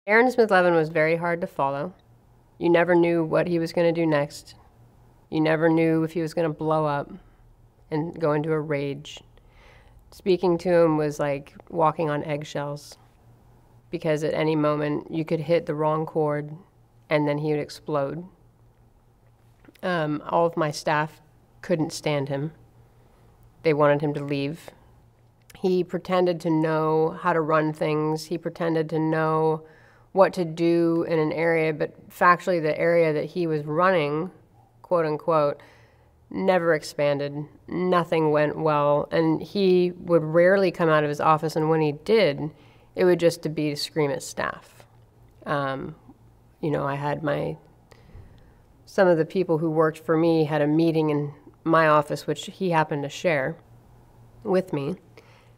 Aaron Smith-Levin was very hard to follow. You never knew what he was going to do next. You never knew if he was going to blow up and go into a rage. Speaking to him was like walking on eggshells, because at any moment you could hit the wrong chord and then he would explode. All of my staff couldn't stand him. They wanted him to leave. He pretended to know how to run things. He pretended to know what to do in an area, but factually the area that he was running, quote unquote, never expanded. Nothing went well, and he would rarely come out of his office, and when he did, it would just to be to scream at staff. You know, I had some of the people who worked for me had a meeting in my office, which he happened to share with me,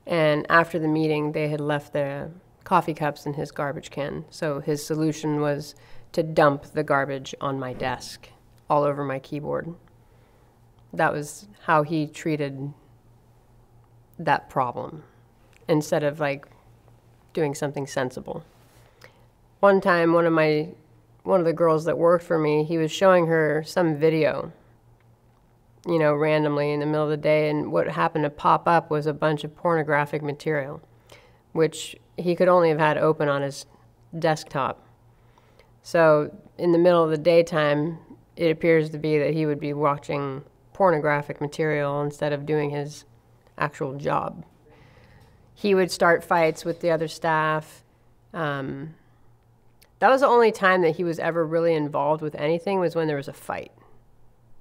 and after the meeting, they had left the coffee cups in his garbage can, so his solution was to dump the garbage on my desk, all over my keyboard. That was how he treated that problem, instead of like doing something sensible. One time, one of the girls that worked for me, he was showing her some video, you know, randomly in the middle of the day, and what happened to pop up was a bunch of pornographic material, which he could only have had open on his desktop. So in the middle of the daytime, it appears to be that he would be watching pornographic material instead of doing his actual job. He would start fights with the other staff. That was the only time that he was ever really involved with anything, was when there was a fight.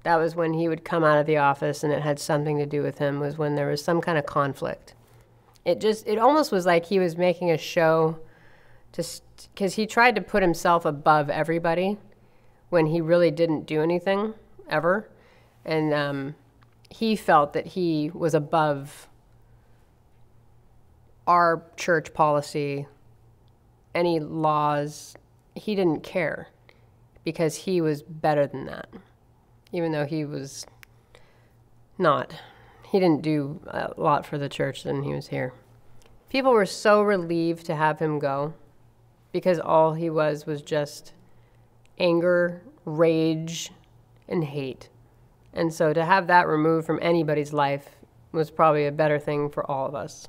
That was when he would come out of the office and it had something to do with him, was when there was some kind of conflict. It almost was like he was making a show, because he tried to put himself above everybody when he really didn't do anything, ever. And he felt that he was above our church policy, any laws. He didn't care, because he was better than that, even though he was not. He didn't do a lot for the church when he was here. People were so relieved to have him go, because all he was just anger, rage, and hate. And so to have that removed from anybody's life was probably a better thing for all of us.